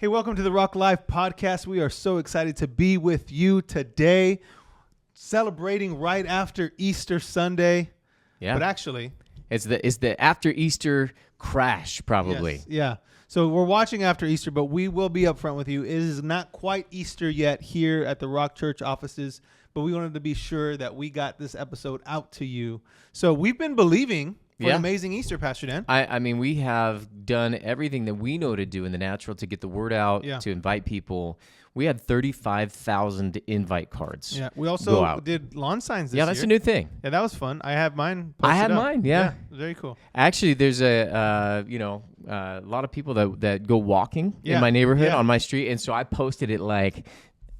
Hey, welcome to the Rock Life podcast. We are so excited to be with you today, celebrating right after Easter Sunday. Yeah. But actually, it's the after Easter crash, probably. Yes, yeah. So we're watching after Easter, but we will be upfront with you. It is not quite Easter yet here at the Rock Church offices, but we wanted to be sure that we got this episode out to you. So we've been believing for an amazing Easter, Pastor Dan. I mean, we have done everything that we know to do in the natural to get the word out, to invite people. We had 35,000 invite cards. Yeah, we also did lawn signs this year. Yeah, that's a new thing. Yeah, that was fun. I have mine. I had mine. Yeah, very cool. Actually, there's a lot of people that go walking in my neighborhood on my street, and so I posted it like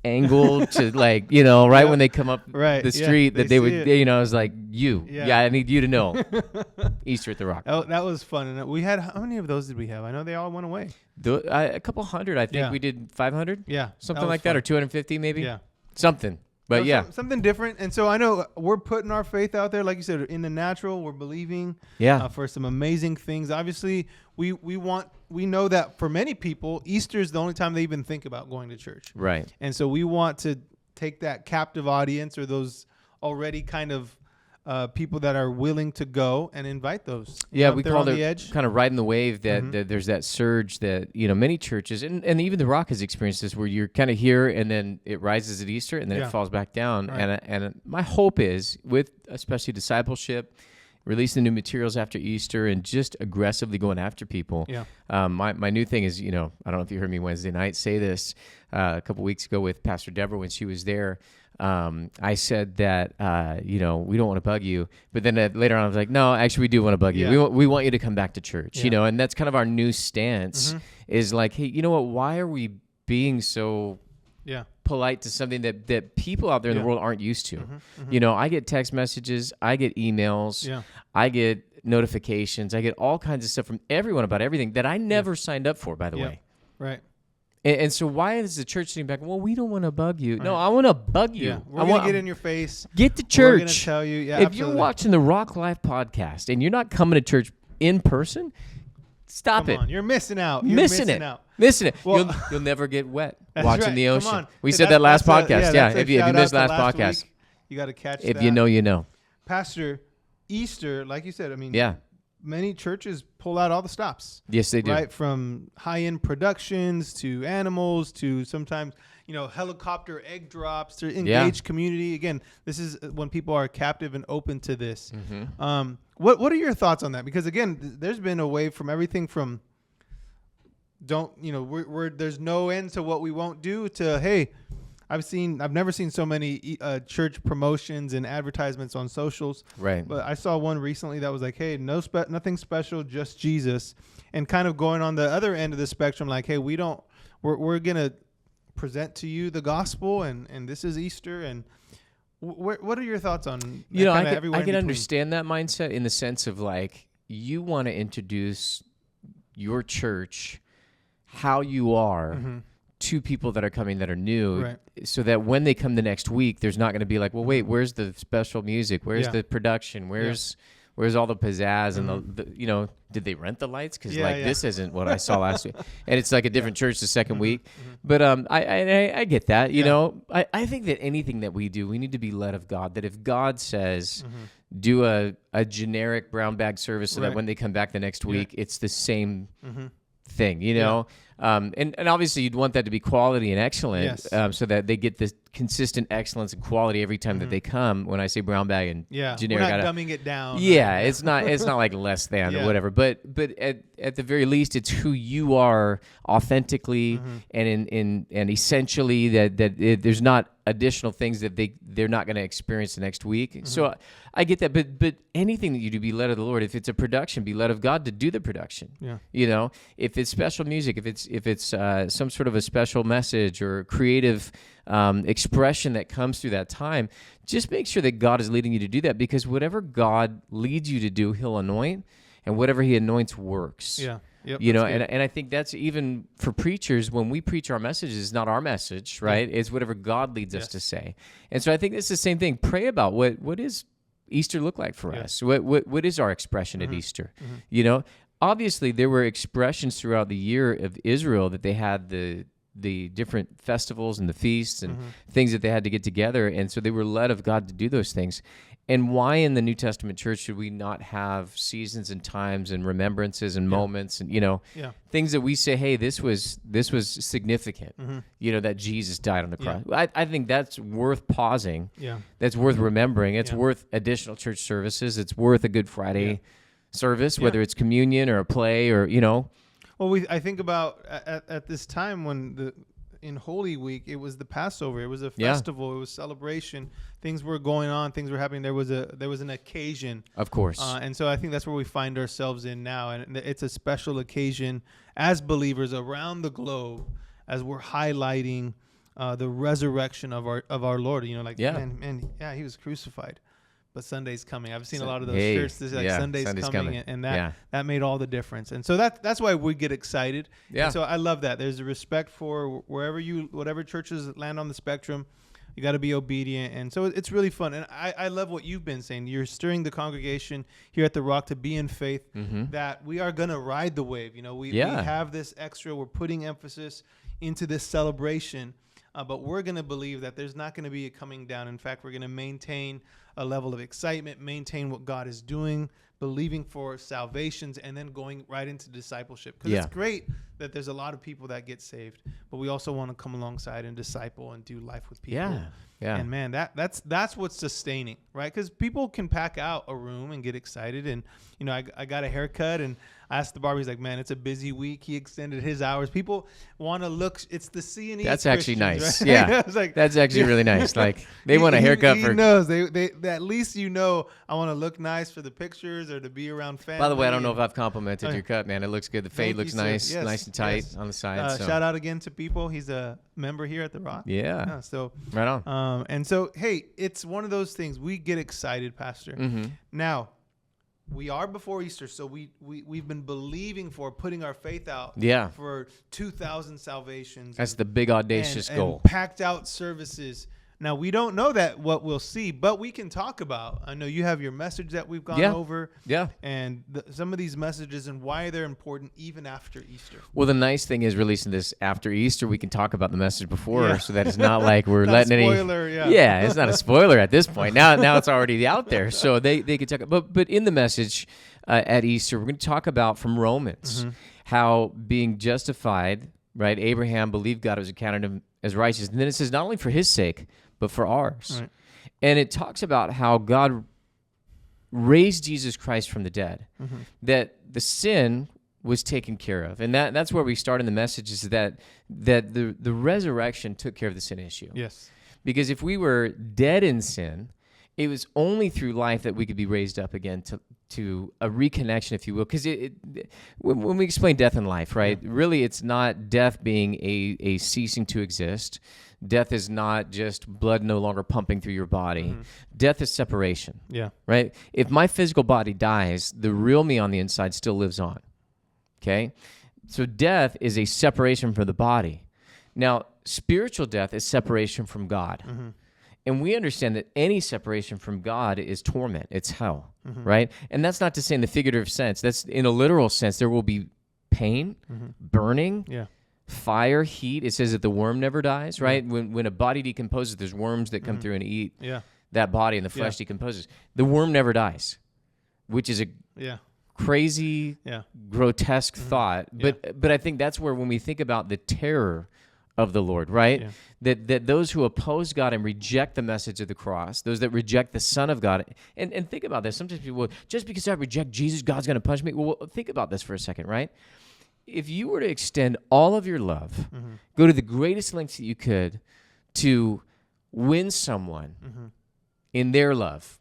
angled to when they come up the street that they would, I was like, I need you to know Easter at the Rock. Oh, that was fun. And we had, how many of those did we have? I know they all went away. A couple hundred, I think we did 500. Yeah. Something like that, or 250 maybe. Yeah. Something. But something different. And so I know we're putting our faith out there. Like you said, in the natural, we're believing for some amazing things. Obviously, we know that for many people, Easter is the only time they even think about going to church. Right. And so we want to take that captive audience or those already kind of people that are willing to go and invite those. Yeah, we call it kind of riding the wave that there's that surge that, many churches, and even the Rock has experienced this, where you're kind of here and then it rises at Easter and then it falls back down. Right. And my hope is, with especially discipleship, releasing new materials after Easter and just aggressively going after people. Yeah. My new thing is, I don't know if you heard me Wednesday night say this a couple weeks ago with Pastor Deborah when she was there. I said that, we don't want to bug you. But then later on, I was like, no, actually, we do want to bug you. We want you to come back to church, and that's kind of our new stance is like, hey, you know what? Why are we being so polite to something that people out there in the world aren't used to? I get text messages, I get emails, I get notifications, I get all kinds of stuff from everyone about everything that I never signed up for, by the way. Right. And so why is the church sitting back? Well, we don't want to bug you. Right. No, I want to bug you. Yeah. We're going to get in your face. Get to church. We're going to tell you. Yeah, if you're watching the Rock Life podcast and you're not coming to church in person, stop it. Come on. You're missing out. Missing it. Well, you'll never get wet watching the ocean. Come on. We said that last podcast. If you missed last podcast, you got to catch if that. you know, you know. Pastor, Easter, like you said, many churches pull out all the stops. Yes, they do. Right, from high-end productions to animals to sometimes, helicopter egg drops to engage community. Again, this is when people are captive and open to this. What are your thoughts on that? Because again, there's been a wave from everything from there's no end to what we won't do to, hey, I've never seen so many church promotions and advertisements on socials. Right. But I saw one recently that was like, hey, nothing special, just Jesus. And kind of going on the other end of the spectrum, like, hey, we're going to present to you the gospel and this is Easter. And what are your thoughts on I can understand that mindset in the sense of like, you want to introduce your church, how you are, to people that are coming that are new, so that when they come the next week, there's not going to be like, well, wait, where's the special music? Where's the production? Where's all the pizzazz and the did they rent the lights? Because this isn't what I saw last week. And it's like a different church the second week. But I get that. I think that anything that we do, we need to be led of God. That if God says, do a generic brown bag service so that when they come back the next week, it's the same thing, and obviously you'd want that to be quality and excellent, so that they get this consistent excellence and quality every time that they come. When I say brown bag and generic, we're not dumbing it down. It's not like less than or whatever. But at the very least, it's who you are authentically and essentially. That there's not additional things that they're not going to experience the next week. So I get that, but anything that you do, be led of the Lord. If it's a production, be led of God to do the production. If it's special music, if it's some sort of a special message or creative expression that comes through that time, just make sure that God is leading you to do that, because whatever God leads you to do, He'll anoint, and whatever He anoints works. And I think that's even for preachers, when we preach our message, is not our message, right? It's whatever God leads us to say. And so I think it's the same thing. Pray about what is Easter look like for us? What is our expression at Easter? obviously there were expressions throughout the year of Israel that they had the different festivals and the feasts and things that they had to get together. And so they were led of God to do those things. And why in the New Testament church should we not have seasons and times and remembrances and moments and, things that we say, hey, this was significant, that Jesus died on the cross. I think that's worth pausing. Yeah. That's worth remembering. It's worth additional church services. It's worth a Good Friday service, whether it's communion or a play or, Well, I think about at this time when in Holy Week, it was the Passover. It was a festival. It was celebration. Things were going on. Things were happening. There was an occasion. Of course. And so I think that's where we find ourselves in now. And it's a special occasion as believers around the globe as we're highlighting the resurrection of our Lord. Man, he was crucified. But Sunday's coming. I've seen a lot of those shirts. Sunday's coming. And that made all the difference. And so that's why we get excited. Yeah. And so I love that. There's a respect for whatever churches land on the spectrum. You got to be obedient. And so it's really fun. And I love what you've been saying. You're stirring the congregation here at the Rock to be in faith that we are going to ride the wave. We have this extra. We're putting emphasis into this celebration. But we're going to believe that there's not going to be a coming down. In fact, we're going to maintain a level of excitement, maintain what God is doing, believing for salvations, and then going right into discipleship. Because it's great that there's a lot of people that get saved, but we also want to come alongside and disciple and do life with people. Yeah. Yeah. And man, that's what's sustaining, right? Because people can pack out a room and get excited. And, I got a haircut and I asked the barber, he's like, man, it's a busy week. He extended his hours. People want to look, it's the C&E. That's actually nice. Right? Yeah. That's actually really nice. Like they want a haircut he for. knows. They at least I want to look nice for the pictures or to be around family. By the way, I don't know if I've complimented your cut, man. It looks good. The fade looks nice, nice and tight on the side. Shout out again to people. He's a member here at the Rock. Yeah. So right on. And so, hey, it's one of those things. We get excited, Pastor. Now, we are before Easter, so we've been believing for putting our faith out for 2,000 salvations. That's the big audacious goal. And packed out services. Now, we don't know what we'll see, but we can talk about. I know you have your message that we've gone over. Yeah. And some of these messages and why they're important even after Easter. Well, the nice thing is releasing this after Easter, we can talk about the message before so that it's not like we're letting any. Spoiler, it's not a spoiler at this point. Now it's already out there. So they can talk. But in the message at Easter, we're going to talk about from Romans how being justified, right? Abraham believed God was accounted him as righteous. And then it says not only for his sake, but for ours. Right. And it talks about how God raised Jesus Christ from the dead, that the sin was taken care of. And that's where we start in the message, is that the resurrection took care of the sin issue. Yes. Because if we were dead in sin, it was only through life that we could be raised up again to a reconnection, if you will. Because when we explain death and life, right, really it's not death being a ceasing to exist. Death is not just blood no longer pumping through your body. Death is separation. Yeah. Right? If my physical body dies, the real me on the inside still lives on. Okay? So death is a separation from the body. Now, spiritual death is separation from God. And we understand that any separation from God is torment. It's hell, right? And that's not to say in the figurative sense. That's in a literal sense. There will be pain, burning, fire, heat. It says that the worm never dies, right? When a body decomposes, there's worms that come through and eat that body, and the flesh decomposes. The worm never dies, which is a crazy, grotesque thought. But I think that's where, when we think about the terror of the Lord, right? That those who oppose God and reject the message of the cross, those that reject the Son of God, and think about this. Sometimes people, just because I reject Jesus, God's going to punish me. Well, think about this for a second, right? If you were to extend all of your love, go to the greatest lengths that you could to win someone in their love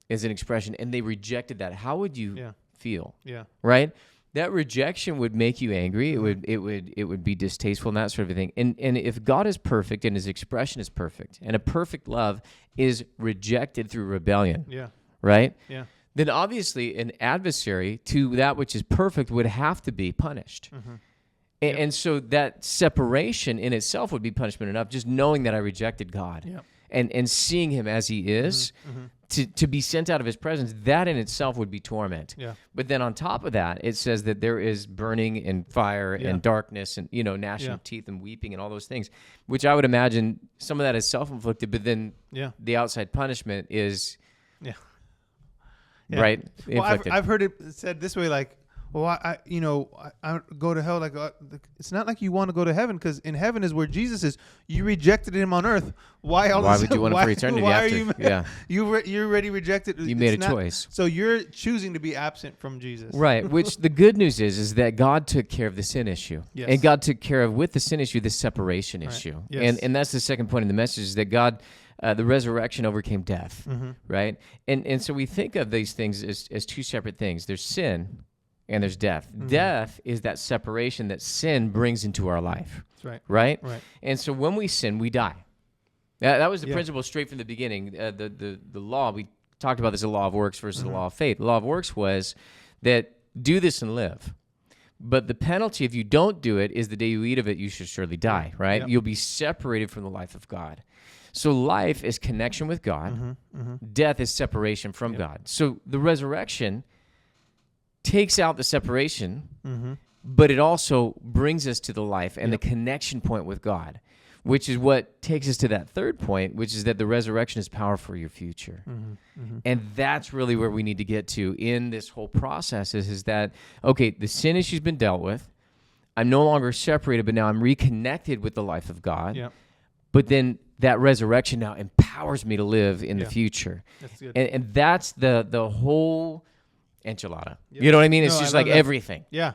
as an expression, and they rejected that, how would you feel? Yeah. Right? That rejection would make you angry. It would be distasteful and that sort of thing. And if God is perfect and his expression is perfect, and a perfect love is rejected through rebellion, right? Yeah. Then obviously an adversary to that which is perfect would have to be punished. And so that separation in itself would be punishment enough, just knowing that I rejected God. and seeing him as he is, to be sent out of his presence, that in itself would be torment. Yeah. But then on top of that, it says that there is burning and fire and darkness and, gnashing of teeth and weeping and all those things, which I would imagine some of that is self-inflicted, but then the outside punishment is right. Well, I've heard it said this way, like, well, I go to hell. Like, it's not like you want to go to heaven, because in heaven is where Jesus is. You rejected him on earth. Why would you want him for eternity after? You already rejected. You made a choice. So you're choosing to be absent from Jesus. Right. Which the good news is that God took care of the sin issue. Yes. And God took care of, with the sin issue, the separation issue. Yes. And that's the second point in the message, is that God, the resurrection overcame death. Right. And so we think of these things as two separate things. There's sin and there's death. Death is that separation that sin brings into our life. That's right. Right. And so when we sin, we die. That was the principle straight from the beginning. The law, we talked about this, the law of works versus the law of faith. The law of works was that do this and live. But the penalty, if you don't do it, is the day you eat of it, you should surely die, right? You'll be separated from the life of God. So life is connection with God. Death is separation from God. So the resurrection takes out the separation, but it also brings us to the life and the connection point with God, which is what takes us to that third point, which is that the resurrection is power for your future. And that's really where we need to get to in this whole process is that, okay, the sin issue's been dealt with. I'm no longer separated, but now I'm reconnected with the life of God. But then that resurrection now empowers me to live in the future. That's good. And that's the whole enchilada. You know what I mean? It's just like everything. Yeah.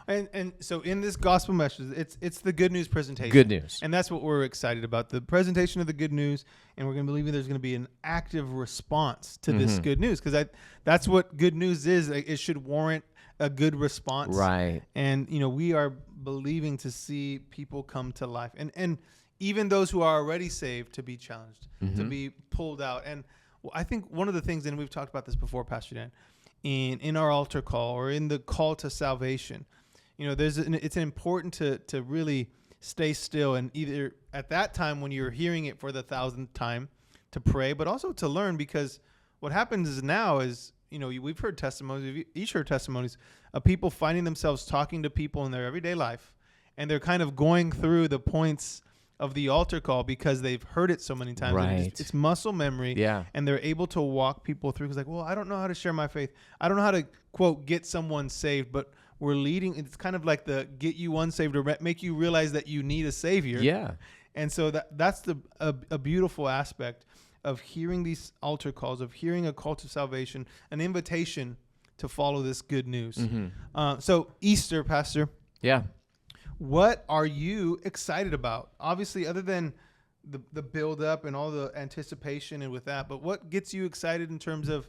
And so in this gospel message, it's the good news presentation. Good news. And that's what we're excited about, the presentation of the good news. And we're going to believe there's going to be an active response to this good news, because that's what good news is. It should warrant a good response. Right. And, we are believing to see people come to life. And even those who are already saved to be challenged, to be pulled out. And I think one of the things, and we've talked about this before, Pastor Dan, in our altar call or in the call to salvation, it's important to really stay still, and either at that time when you're hearing it for the 1,000th time to pray, but also to learn, because what happens is now is, we've heard testimonies, we've each heard testimonies of people finding themselves talking to people in their everyday life, and they're kind of going through the points of the altar call because they've heard it so many times. Right. It's muscle memory. Yeah. And they're able to walk people through. It's like, well, I don't know how to share my faith. I don't know how to, quote, get someone saved, but we're leading. It's kind of like the get you unsaved or make you realize that you need a savior. Yeah. And so that's a beautiful aspect of hearing these altar calls, of hearing a call to salvation, an invitation to follow this good news. So Easter, Pastor. Yeah. What are you excited about? Obviously, other than the build up and all the anticipation and with that, but what gets you excited in terms of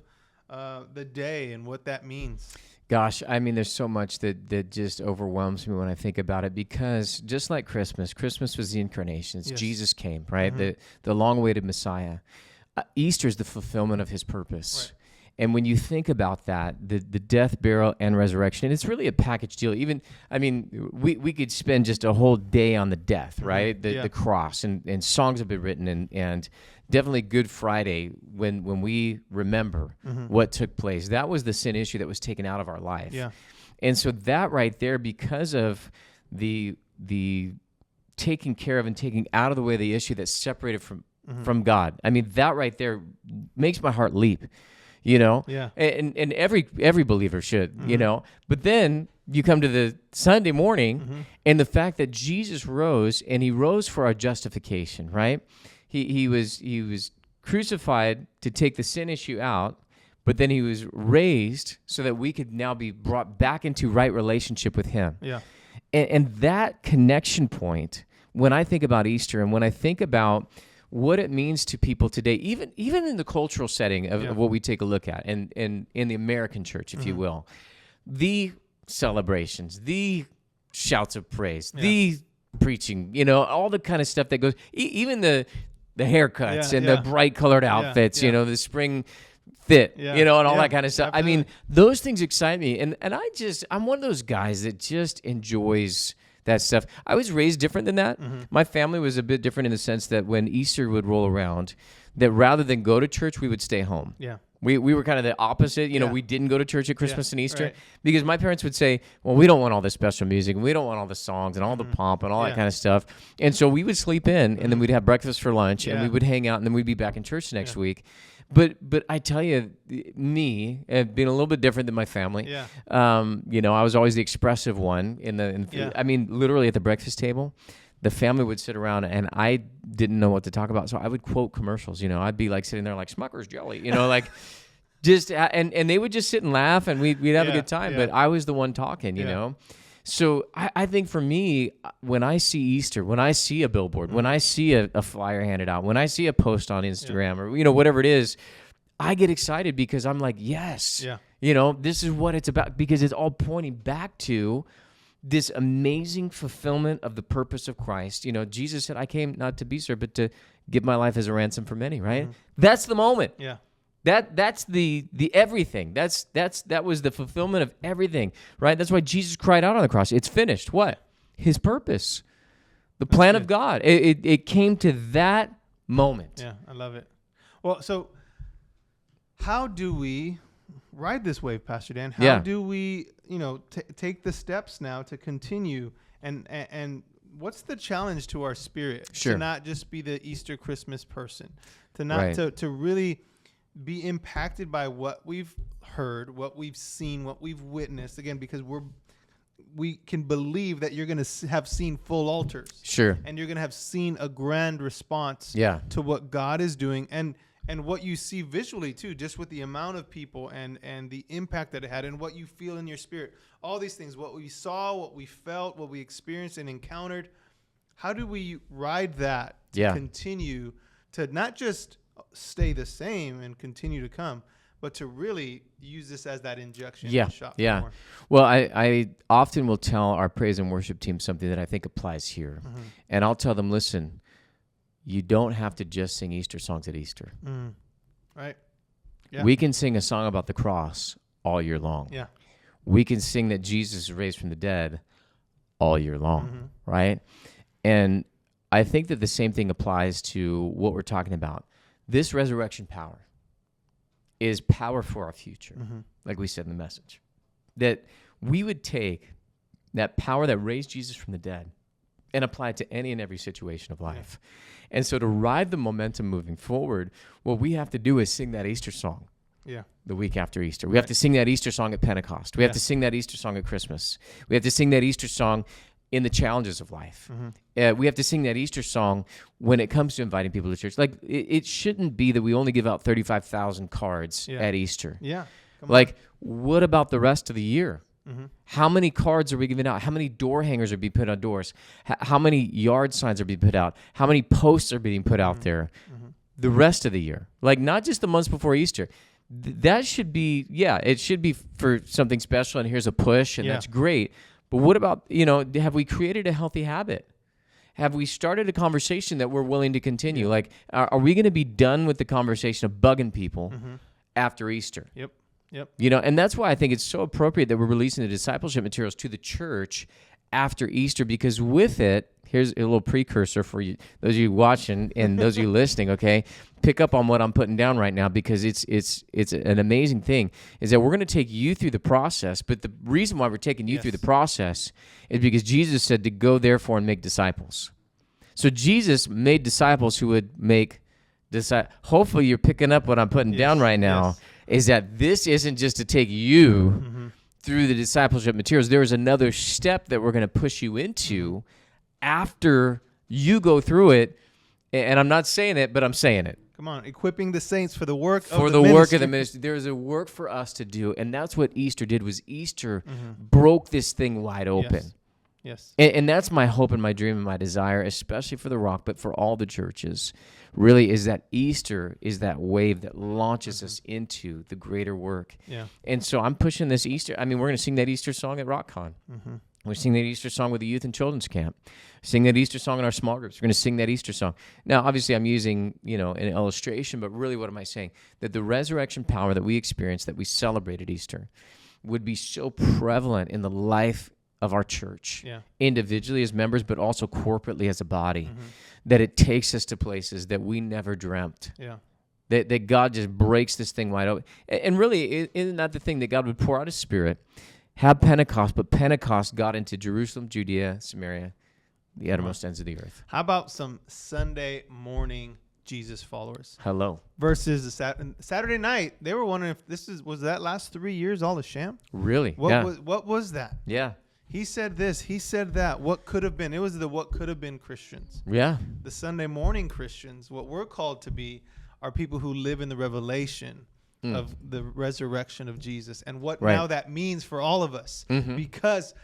the day and what that means? Gosh, I mean, there's so much that just overwhelms me when I think about it, because just like Christmas was the incarnation. Yes. Jesus came, right? The long-awaited Messiah. Easter is the fulfillment of his purpose. Right. And when you think about that, the death, burial, and resurrection, and it's really a package deal. We could spend just a whole day on the death, right? The cross, and songs have been written, and definitely Good Friday, when we remember what took place. That was the sin issue that was taken out of our life. Yeah. And so that right there, because of the taking care of and taking out of the way the issue that's separated from God, I mean, that right there makes my heart leap. Yeah. And every believer should, But then you come to the Sunday morning and the fact that Jesus rose, and he rose for our justification, right? He was crucified to take the sin issue out, but then he was raised so that we could now be brought back into right relationship with him. Yeah. And that connection point, when I think about Easter and when I think about what it means to people today, even in the cultural setting of what we take a look at, and in the American church, if you will, the celebrations, the shouts of praise, the preaching, all the kind of stuff that goes, even the haircuts and the bright colored outfits, the spring fit, and all that kind of stuff. Absolutely. I mean, those things excite me, and I'm one of those guys that just enjoys that stuff. I was raised different than that. My family was a bit different in the sense that when Easter would roll around, that rather than go to church, we would stay home. Yeah. We were kind of the opposite. You know, we didn't go to church at Christmas and Easter because my parents would say, well, we don't want all this special music and we don't want all the songs and all the pomp and all that kind of stuff. And so we would sleep in and then we'd have breakfast for lunch and we would hang out and then we'd be back in church next week. But I tell you, me, being a little bit different than my family, you know, I was always the expressive one I mean, literally at the breakfast table. The family would sit around and I didn't know what to talk about. So I would quote commercials, you know, I'd be like sitting there like Smucker's jelly, you know, like just, and they would just sit and laugh and we'd have a good time, but I was the one talking, you know? So I think for me, when I see Easter, when I see a billboard, when I see a flyer handed out, when I see a post on Instagram or, you know, whatever it is, I get excited because I'm like, yes, you know, this is what it's about because it's all pointing back to this amazing fulfillment of the purpose of Christ. You know, Jesus said, I came not to be served, but to give my life as a ransom for many, right? That's the moment. Yeah. That's the everything. That was the fulfillment of everything, right? That's why Jesus cried out on the cross. It's finished. What? His purpose. The plan of God. It came to that moment. Yeah, I love it. Well, so how do we ride this wave, Pastor Dan? How do we, you know, take the steps now to continue? And what's the challenge to our spirit? Sure. To not just be the Easter Christmas person, to not to really be impacted by what we've heard, what we've seen, what we've witnessed. Again, because we can believe that you're going to have seen full altars. Sure. And you're going to have seen a grand response to what God is doing. And what you see visually, too, just with the amount of people and the impact that it had and what you feel in your spirit. All these things, what we saw, what we felt, what we experienced and encountered. How do we ride that to continue to not just stay the same and continue to come, but to really use this as that injection shot? More? Well, I often will tell our praise and worship team something that I think applies here. And I'll tell them, listen, you don't have to just sing Easter songs at Easter. Right. Yeah. We can sing a song about the cross all year long. Yeah. We can sing that Jesus is raised from the dead all year long, right? And I think that the same thing applies to what we're talking about. This resurrection power is power for our future, like we said in the message. That we would take that power that raised Jesus from the dead and apply it to any and every situation of life. And so to ride the momentum moving forward, what we have to do is sing that Easter song the week after Easter. We have to sing that Easter song at Pentecost. We have to sing that Easter song at Christmas. We have to sing that Easter song in the challenges of life. We have to sing that Easter song when it comes to inviting people to church. Like, it shouldn't be that we only give out 35,000 cards at Easter. Yeah. Like, what about the rest of the year? How many cards are we giving out? How many door hangers are being put on doors? How many yard signs are being put out? How many posts are being put out there the rest of the year? Like, not just the months before Easter. That should be, it should be for something special, and here's a push, and that's great. But what about, you know, have we created a healthy habit? Have we started a conversation that we're willing to continue? Like, are we going to be done with the conversation of bugging people after Easter? Yep. You know, and that's why I think it's so appropriate that we're releasing the discipleship materials to the church after Easter, because with it, here's a little precursor for you, those of you watching and those of you listening, okay? Pick up on what I'm putting down right now, because it's an amazing thing, is that we're going to take you through the process, but the reason why we're taking you through the process is because Jesus said to go therefore and make disciples. So Jesus made disciples who would make disciples. Hopefully you're picking up what I'm putting down right now, is that this isn't just to take you through the discipleship materials. There is another step that we're going to push you into after you go through it. And I'm not saying it, but I'm saying it. Come on, equipping the saints for the work of the ministry. For the work of the ministry. There is a work for us to do, and that's what Easter did, was Easter broke this thing wide open. Yes. And that's my hope and my dream and my desire, especially for the Rock, but for all the churches, really, is that Easter is that wave that launches us into the greater work. Yeah. And so I'm pushing this Easter. I mean, we're going to sing that Easter song at RockCon. We're sing that Easter song with the youth and children's camp. Sing that Easter song in our small groups. We're going to sing that Easter song. Now, obviously, I'm using, an illustration, but really, what am I saying? That the resurrection power that we experienced, that we celebrated Easter, would be so prevalent in the life of our church, individually as members, but also corporately as a body, that it takes us to places that we never dreamt. That God just breaks this thing wide open. And really, isn't that the thing, that God would pour out His Spirit, have Pentecost, but Pentecost got into Jerusalem, Judea, Samaria, the uttermost ends of the earth. How about some Sunday morning Jesus followers? Hello. Versus the Saturday night, they were wondering if was that last 3 years all a sham? Really? What was that? Yeah. He said this, he said that. What could have been? It was the what could have been Christians. Yeah. The Sunday morning Christians, what we're called to be, are people who live in the revelation of the resurrection of Jesus and what now that means for all of us. Because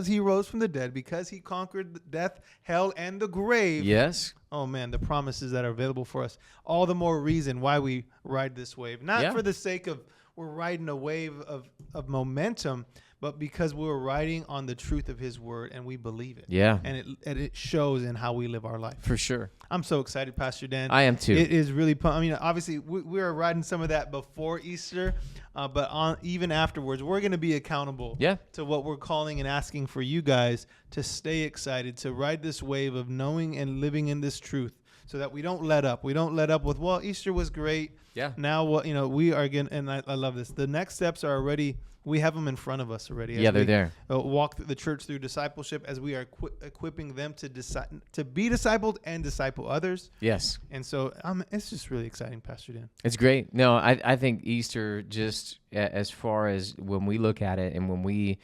He rose from the dead, because He conquered death, hell, and the grave. Yes. Oh, man, the promises that are available for us. All the more reason why we ride this wave. Not for the sake of we're riding a wave of momentum, but because we're riding on the truth of His word and we believe it. Yeah. And it shows in how we live our life. For sure. I'm so excited, Pastor Dan. I am too. It is really, obviously we are riding some of that before Easter, but even afterwards, we're going to be accountable to what we're calling and asking for you guys to stay excited, to ride this wave of knowing and living in this truth, so that we don't let up. We don't let up with, well, Easter was great. Yeah. Now, we are going, and I love this. The next steps are already, we have them in front of us already. Yeah, they're there. Walk the church through discipleship as we are equipping them to be discipled and disciple others. Yes. And so it's just really exciting, Pastor Dan. It's great. No, I think Easter, just as far as when we look at it and when we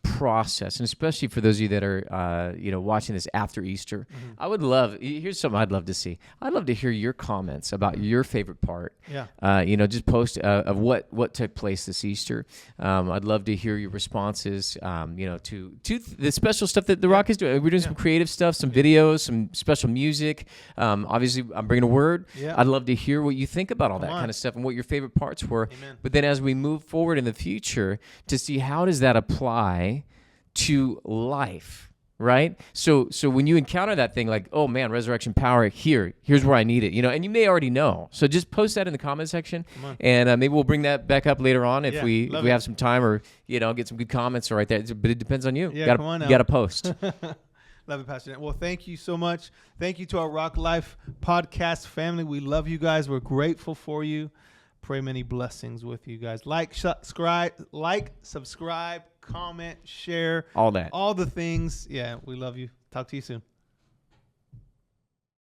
process, and especially for those of you that are watching this after Easter, I would love, here's something I'd love to see. I'd love to hear your comments about your favorite part. Just post of what took place this Easter. I'd love to hear your responses to the special stuff that the Rock is doing. We're doing some creative stuff, some videos, some special music. Obviously I'm bringing a word. I'd love to hear what you think about all that kind of stuff and what your favorite parts were. Amen. But then as we move forward in the future, to see how does that apply to life, right? So when you encounter that thing, like, oh man, resurrection power, here's where I need it, and you may already know. So just post that in the comment section, and maybe we'll bring that back up later on if we have some time, or get some good comments right there. But it depends on you. Yeah, you got to post. Love it, Pastor Dan. Well, thank you so much. Thank you to our Rock Life podcast family. We love you guys. We're grateful for you. Pray many blessings with you guys. Like, subscribe, comment, share. All that. All the things. Yeah, we love you. Talk to you soon.